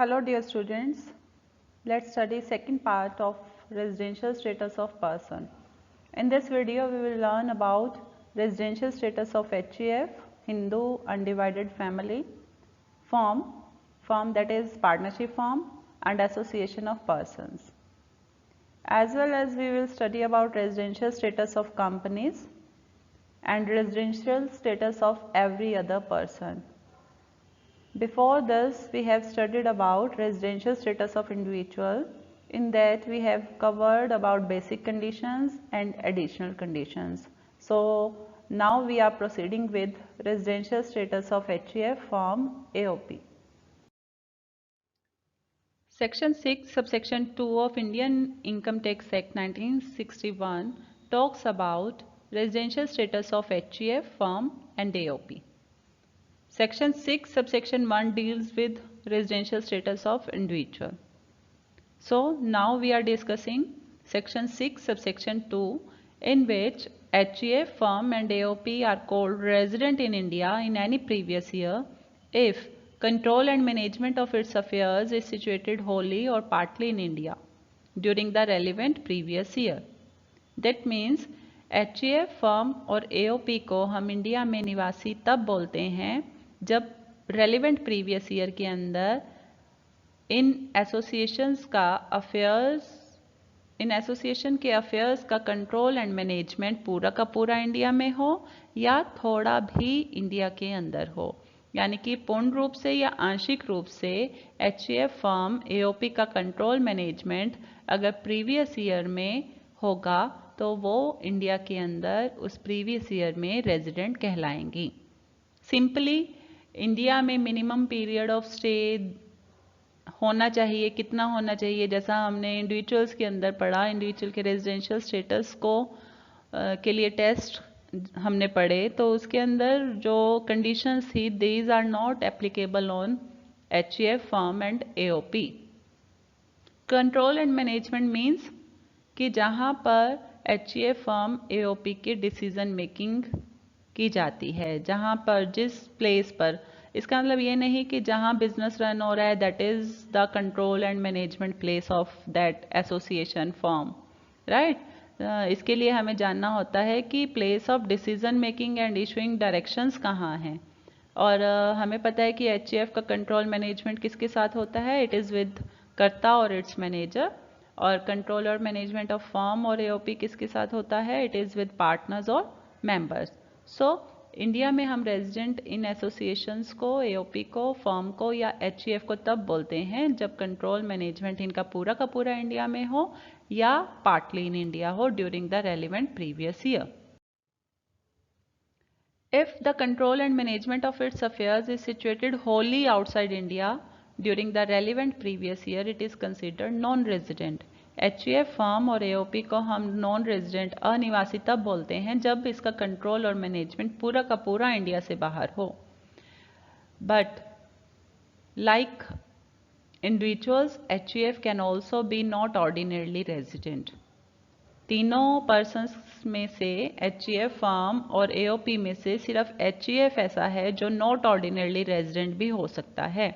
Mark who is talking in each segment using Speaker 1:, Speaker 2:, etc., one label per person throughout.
Speaker 1: Hello dear students, let's study second part of residential status of person. In this video we will learn about residential status of HUF, Hindu undivided family, firm that is partnership firm and association of persons. As well as we will study about residential status of companies and residential status of every other person. Before this, we have studied about residential status of individual. In that, we have covered about basic conditions and additional conditions. So, now we are proceeding with residential status of HUF form AOP. Section 6, subsection 2 of Indian Income Tax Act 1961 talks about residential status of HUF firm and AOP. Section 6 subsection 1 deals with residential status of individual. So now we are discussing section 6 subsection 2 in which HUF firm and AOP are called resident in India in any previous year if control and management of its affairs is situated wholly or partly in India during the relevant previous year. That means HUF firm और AOP को हम India में निवासी तब बोलते हैं जब relevant previous year के अंदर इन एसोसिएशंस के अफेयर्स का कंट्रोल एंड मैनेजमेंट पूरा का पूरा इंडिया में हो या थोड़ा भी इंडिया के अंदर हो, यानी कि पूर्ण रूप से या आंशिक रूप से HUF फर्म AOP का कंट्रोल मैनेजमेंट अगर प्रीवियस ईयर में होगा तो वो इंडिया के अंदर उस प्रीवियस ईयर में रेजिडेंट कहलाएंगी. सिंपली इंडिया में मिनिमम पीरियड ऑफ स्टे होना चाहिए, कितना होना चाहिए, जैसा हमने इंडिविजुअल्स के अंदर पढ़ा, इंडिविजुअल के रेजिडेंशियल स्टेटस को के लिए टेस्ट हमने पढ़े, तो उसके अंदर जो कंडीशंस थी these are not applicable on HUF firm and AOP. Control and management means कि जहाँ पर HUF फर्म AOP की डिसीजन मेकिंग की जाती है, जहाँ पर जिस प्लेस पर, इसका मतलब ये नहीं कि जहाँ बिजनेस रन हो रहा है that is the control and management place of that association firm, right. इसके लिए हमें जानना होता है कि place of decision making and issuing directions कहाँ हैं. और हमें पता है कि HUF का कंट्रोल मैनेजमेंट किसके साथ होता है, इट इज़ विद कर्ता और इट्स मैनेजर. और कंट्रोल और मैनेजमेंट ऑफ फर्म और AOP किसके साथ होता है, इट इज़ विद पार्टनर्स और मेंबर्स. सो इंडिया में हम रेजिडेंट इन एसोसिएशंस को, AOP को, फर्म को या HUF को तब बोलते हैं जब कंट्रोल मैनेजमेंट इनका पूरा का पूरा इंडिया में हो या पार्टली इन इंडिया हो during the relevant previous year. If the control and management of its affairs is situated wholly outside India during the relevant previous year, it is considered non-resident. HUF firm और AOP को हम non resident अनिवासी तब बोलते हैं जब इसका control और मैनेजमेंट पूरा का पूरा इंडिया से बाहर हो. But like individuals HUF can also be not ordinarily resident. तीनों पर्सन्स में से HUF फर्म और AOP में से सिर्फ HUF ऐसा है जो नॉट ऑर्डिनरली रेजिडेंट भी हो सकता है.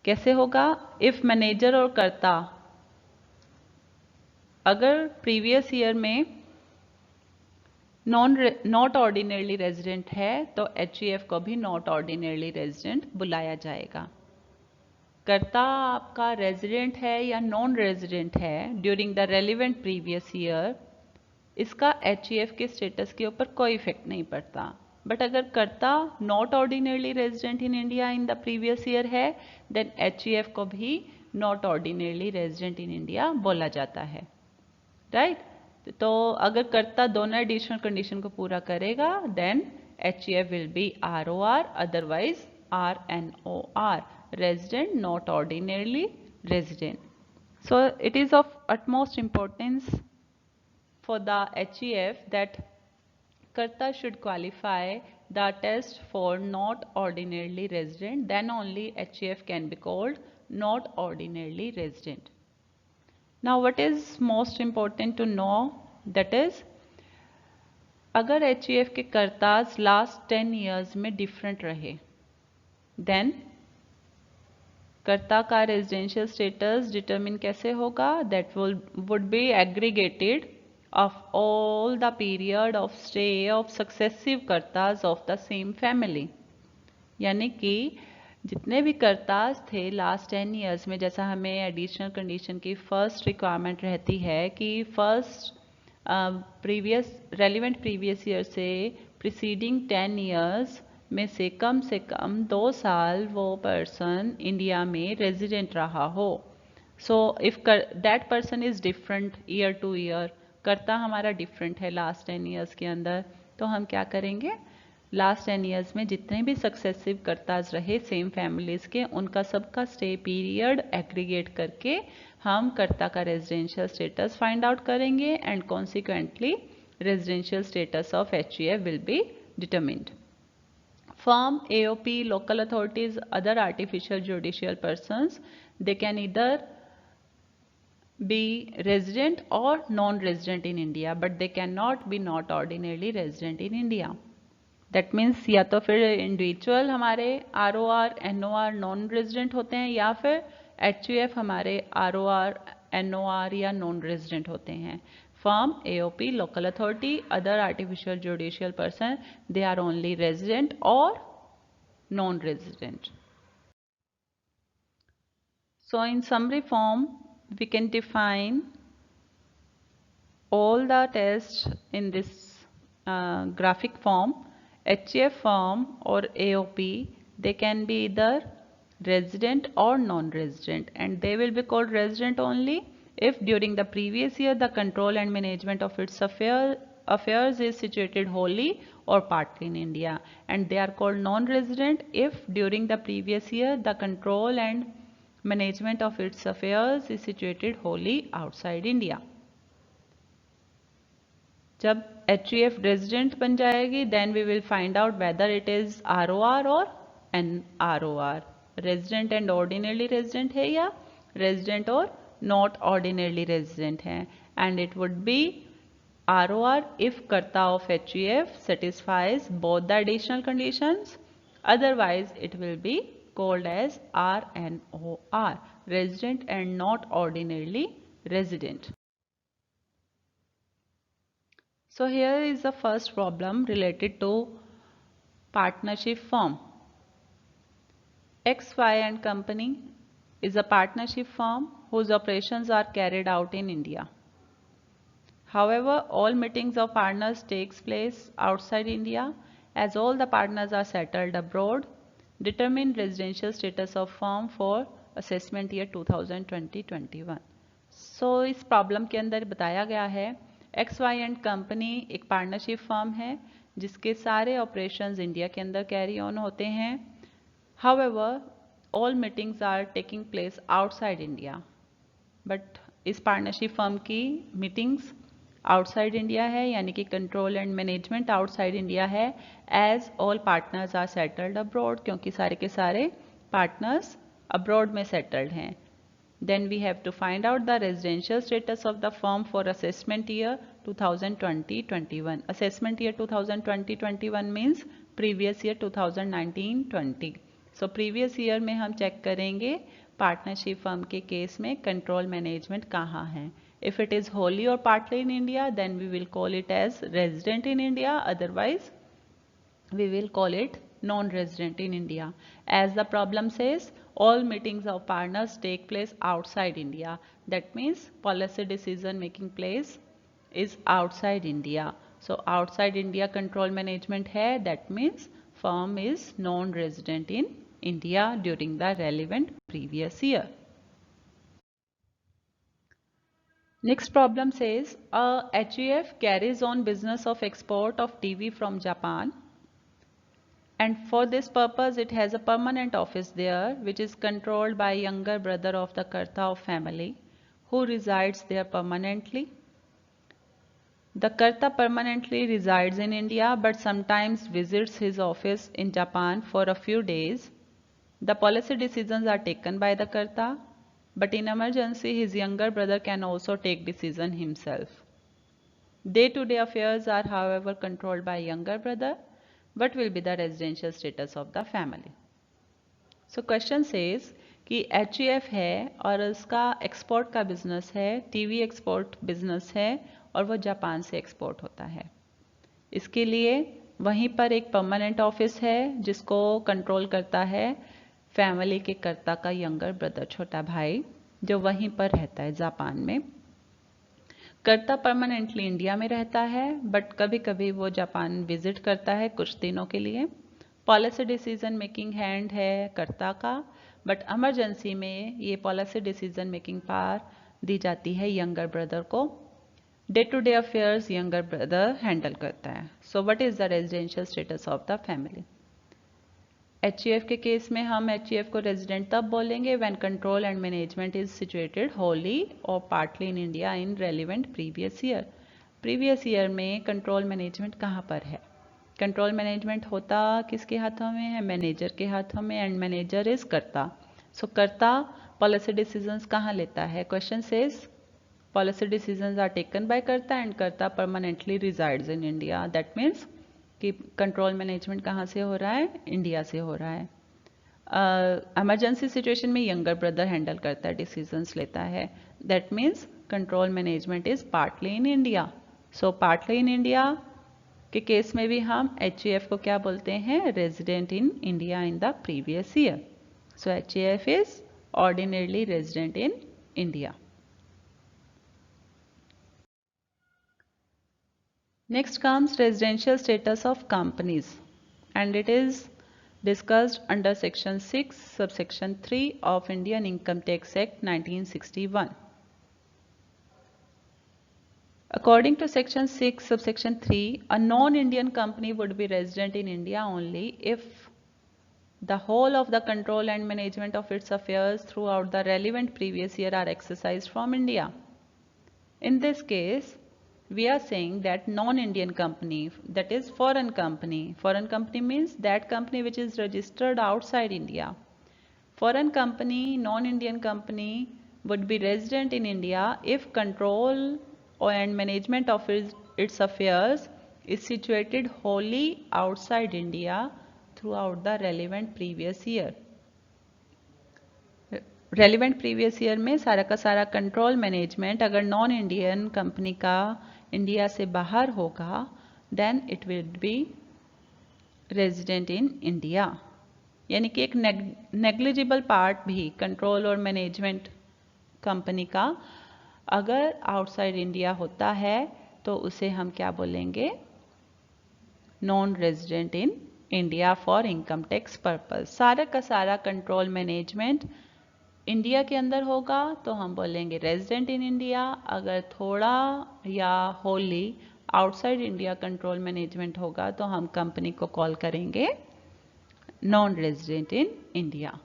Speaker 1: कैसे होगा, इफ मैनेजर और कर्ता अगर प्रीवियस ईयर में नॉट ऑर्डिनरली रेजिडेंट है तो HUF को भी नॉट ऑर्डिनरली रेजिडेंट बुलाया जाएगा. कर्ता आपका रेजिडेंट है या नॉन रेजिडेंट है during the relevant previous year, इसका HUF के स्टेटस के ऊपर कोई इफेक्ट नहीं पड़ता. बट अगर कर्ता not ordinarily resident in India in the previous year है देन HUF को भी not ordinarily resident in India बोला जाता है, राइट. तो अगर कर्ता दोनों एडिशनल कंडीशन को पूरा करेगा then HUF will be ROR, otherwise RNOR, resident not ordinarily resident. So it is of utmost importance for the HUF that Karta should qualify the test for not ordinarily resident, then only HUF can be called not ordinarily resident. Now what is most important to know, that is अगर HUF के कर्ताज last 10 years में different रहे then कर्ता का residential status determine कैसे होगा? That would be aggregated of all the period of stay of successive कर्ताज ऑफ द सेम फैमिली, यानी कि जितने भी कर्ताज थे लास्ट 10 ईयर्स में, जैसा हमें एडिशनल कंडीशन की फर्स्ट रिक्वायरमेंट रहती है कि first previous relevant previous year से प्रिसीडिंग 10 ईयर्स में से कम 2 साल वो पर्सन इंडिया में रेजिडेंट रहा हो. So if that person is different year two year, कर्ता हमारा डिफरेंट है लास्ट 10 ईयर्स के अंदर, तो हम क्या करेंगे, लास्ट 10 ईयर्स में जितने भी सक्सेसिव कर्ताज रहे सेम फैमिलीज के, उनका सबका स्टे पीरियड एग्रीगेट करके हम कर्ता का रेजिडेंशियल स्टेटस फाइंड आउट करेंगे and consequently residential status of HUF will B determined. Firm, AOP, local authorities, other artificial judicial persons, they can either be resident or non-resident in India, but they cannot be not ordinarily resident in India. That means या तो फिर individual हमारे ROR, NOR non resident होते हैं, या फिर HUF हमारे ROR, NOR या नॉन रेजिडेंट होते हैं. Firm, AOP, local authority, other artificial judicial person, they are only resident or non-resident. So in summary form, we can define all the tests in this graphic form. HUF firm or AOP, they can be either resident or non-resident, and they will be called resident only if during the previous year the control and management of its affairs is situated wholly or partly in India, and they are called non-resident if during the previous year the control and management of its affairs is situated wholly outside India. जब HUF resident बन जाएगी then we will find out whether it is ROR or NROR, resident and ordinarily resident है या resident और not ordinarily resident है, and it would be ROR if कर्ता of HUF satisfies both the additional conditions, otherwise it will be called as RNOR, resident and not ordinarily resident. So here is the first problem related to partnership firm. XY and Company is a partnership firm whose operations are carried out in India. However, all meetings of partners takes place outside India, as all the partners are settled abroad. Determine residential status of firm for assessment year 2020-21. So इस problem के अंदर बताया गया है XY and company एक partnership firm है जिसके सारे ऑपरेशंस इंडिया के अंदर कैरी ऑन होते हैं. However all meetings are taking place outside India, but इस पार्टनरशिप फर्म की मीटिंग्स आउटसाइड इंडिया है, यानी कि control and management outside India है, as all partners are settled abroad, क्योंकि सारे के सारे पार्टनर्स अब्रॉड में सेटल्ड हैं. Then we have to find out the residential status of the firm for assessment year 2020-21. Assessment year 2020-21 means previous year 2019-20. So previous year में हम check करेंगे partnership firm के case में control management कहाँ है. If it is wholly or partly in India, then we will call it as resident in India. Otherwise, we will call it non-resident in India. As the problem says, all meetings of partners take place outside India. That means policy decision making place is outside India. So outside India control management hai, that means firm is non-resident in India during the relevant previous year. Next problem says a HUF carries on business of export of TV from Japan, and for this purpose it has a permanent office there which is controlled by younger brother of the Karta of family who resides there permanently. The Karta permanently resides in India but sometimes visits his office in Japan for a few days. The policy decisions are taken by the Karta, but in emergency his younger brother can also take decision himself. Day-to-day affairs are however controlled by younger brother. What will be the residential status of the family? So question says कि HEF है और उसका export का business है, TV export business है और वो Japan से एक्सपोर्ट होता है। इसके लिए वहीं पर एक परमानेंट ऑफिस है जिसको कंट्रोल करता है फैमिली के कर्ता का यंगर ब्रदर, छोटा भाई, जो वहीं पर रहता है जापान में। कर्ता परमानेंटली इंडिया में रहता है, बट कभी कभी वो जापान विजिट करता है कुछ दिनों के लिए। पॉलिसी डिसीजन मेकिंग हैंड है कर्ता का, बट इमरजेंसी में ये पॉलिसी डिसीजन मेकिंग पावर दी जाती है यंगर ब्रदर को। Day to day affairs younger brother handle करता है। So what is the residential status of the family? HEF के केस में हम HEF को रेजिडेंट तब बोलेंगे when control and management is situated wholly और partly in India in relevant previous year. Previous year में कंट्रोल मैनेजमेंट कहाँ पर है? कंट्रोल मैनेजमेंट होता किसके हाथों में है? मैनेजर के हाथों में, एंड मैनेजर इज कर्ता। सो कर्ता पॉलिसी डिसीजंस कहाँ लेता है? Question says policy decisions are taken by karta and karta permanently resides in India. That means कि कंट्रोल मैनेजमेंट कहाँ से हो रहा है? इंडिया से हो रहा है। इमरजेंसी सिचुएशन में यंगर ब्रदर हैंडल करता है, डिसीजंस लेता है। That means control management is partly in India. So partly in India के केस में भी हम HEF को क्या बोलते हैं? Resident in India in the previous year. So HEF is ordinarily resident in India. Next comes residential status of companies, and it is discussed under section 6 subsection 3 of Indian Income Tax Act 1961. According to section 6 subsection 3, a non-Indian company would be resident in India only if the whole of the control and management of its affairs throughout the relevant previous year are exercised from India. In this case, we are saying that non-Indian company, that is foreign company means that company which is registered outside India. Foreign company, non-Indian company would be resident in India if control and management of its affairs is situated wholly outside India throughout the relevant previous year. Relevant previous year में सारा का सारा control management अगर non Indian company का India से बाहर होगा, then it will be resident in India. यानी कि एक नेग्लिजिबल पार्ट भी कंट्रोल और मैनेजमेंट कंपनी का अगर आउटसाइड इंडिया होता है तो उसे हम क्या बोलेंगे? Non resident in India for income tax purpose. सारा का सारा कंट्रोल मैनेजमेंट इंडिया के अंदर होगा तो हम बोलेंगे रेजिडेंट इन इंडिया। अगर थोड़ा या Holi outside India control management होगा तो हम कंपनी को कॉल करेंगे non resident in India.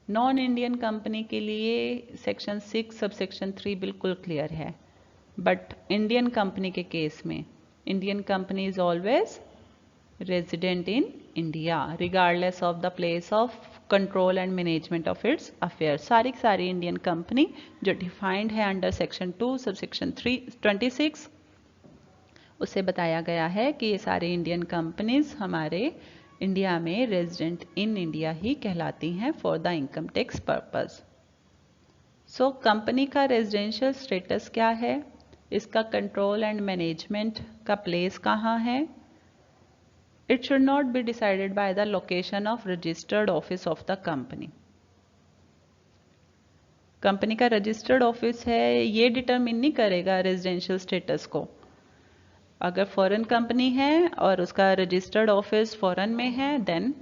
Speaker 1: Non Indian company के लिए सेक्शन 6 सब सेक्शन 3 बिल्कुल क्लियर है, बट इंडियन कंपनी के केस में Indian company is always resident in India regardless of the place of control and management of its affair. सारी Indian company जो defined है अंडर सेक्शन 2 सब सेक्शन 26 उसे बताया गया है कि ये सारे इंडियन कंपनीज हमारे इंडिया में रेजिडेंट इन इंडिया ही कहलाती हैं for the income tax purpose. So company का रेजिडेंशियल स्टेटस क्या है? इसका कंट्रोल एंड मैनेजमेंट का प्लेस कहाँ है? It should not be decided by the location of registered office of the company. Company का रजिस्टर्ड ऑफिस है ये डिटरमिन नहीं करेगा रेजिडेंशियल स्टेटस को। अगर फॉरेन कंपनी है और उसका रजिस्टर्ड ऑफिस फॉरेन में है, देन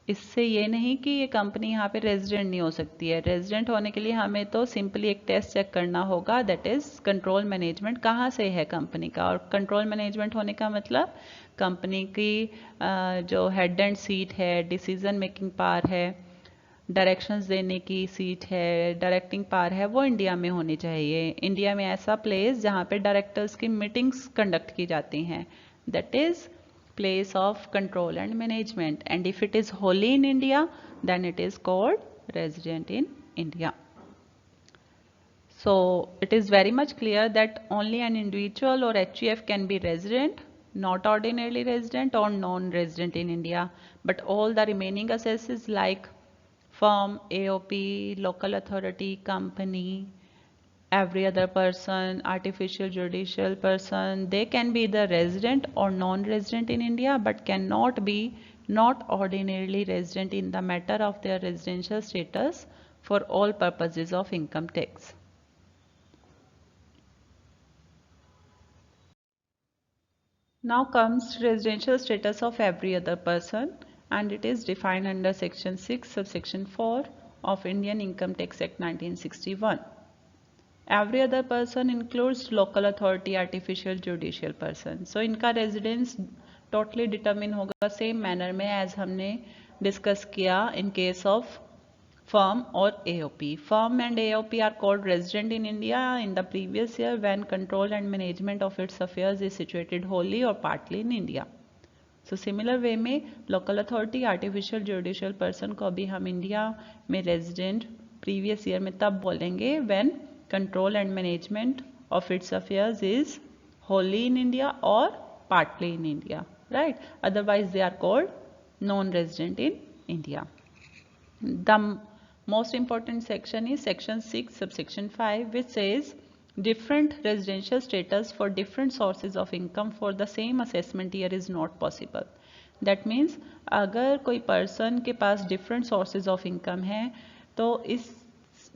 Speaker 1: इससे ये नहीं कि ये कंपनी यहाँ पे रेजिडेंट नहीं हो सकती है। रेजिडेंट होने के लिए हमें तो सिंपली एक टेस्ट चेक करना होगा, दैट इज कंट्रोल मैनेजमेंट कहाँ से है कंपनी का। और कंट्रोल मैनेजमेंट होने का मतलब कंपनी की जो हेड एंड सीट है, डिसीजन मेकिंग पावर है, डायरेक्शंस देने की सीट है, डायरेक्टिंग पावर है, वो इंडिया में होनी चाहिए। इंडिया में ऐसा प्लेस जहाँ पे डायरेक्टर्स की मीटिंग्स कंडक्ट की जाती हैं, that is place of control and management, and if it is wholly in India then it is called resident in India. So it is very much clear that only an individual or HEF can be resident, not ordinarily resident or non-resident in India, but all the remaining assets like firm, AOP, local authority, company, every other person, artificial judicial person, they can be either resident or non-resident in India, but cannot be not ordinarily resident in the matter of their residential status for all purposes of income tax. Now comes residential status of every other person, and it is defined under section 6 subsection 4 of Indian Income Tax Act 1961. Every other person includes local authority, artificial judicial person. So इनका residence totally determine होगा same manner में as हमने discuss किया in case of firm or AOP. Firm and AOP are called resident in India in the previous year when control and management of its affairs is situated wholly or partly in India. So similar way में local authority, artificial judicial person को भी हम India में resident previous year में तब बोलेंगे when control and management of its affairs is wholly in India or partly in India, right? Otherwise they are called non-resident in India. The most important section is section 6 subsection 5, which says different residential status for different sources of income for the same assessment year is not possible. That means अगर कोई person के पास different sources of income है तो इस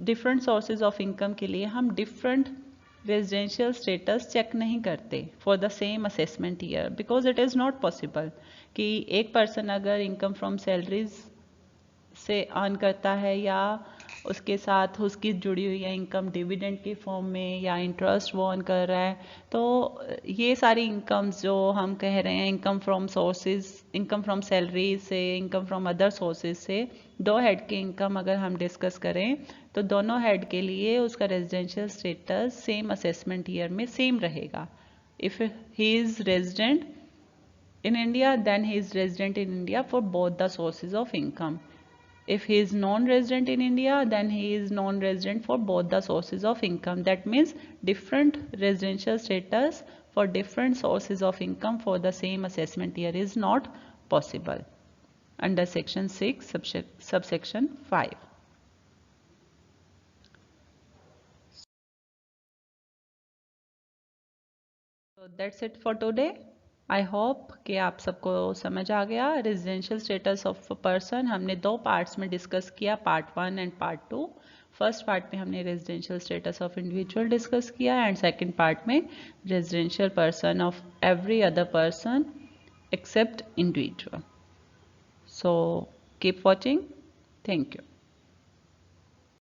Speaker 1: different sources of income के लिए हम different residential status check नहीं करते for the same assessment year because it is not possible कि एक person अगर income from salaries से अर्न करता है या उसके साथ उसकी जुड़ी हुई है इनकम डिविडेंड के फॉर्म में या इंटरेस्ट वो अर्न कर रहा है, तो ये सारी इनकम्स जो हम कह रहे हैं income from sources, income from salary से, इनकम फ्रॉम अदर सोर्सेज से, दो हेड के इनकम अगर हम डिस्कस करें तो दोनों हेड के लिए उसका residential status same assessment year में सेम रहेगा. If he is resident in India, then he is resident in India for both the sources of income. If he is non-resident in India, then he is non-resident for both the sources of income. That means different residential status for different sources of income for the same assessment year is not possible under section 6 subsection 5. So that's it for today. I hope कि आप सबको समझ आ गया. Residential status of person हमने दो parts में discuss किया, part 1 and part 2. First part में हमने residential status of individual discuss किया एंड सेकंड पार्ट में residential person of every other person except individual. So keep watching. Thank you.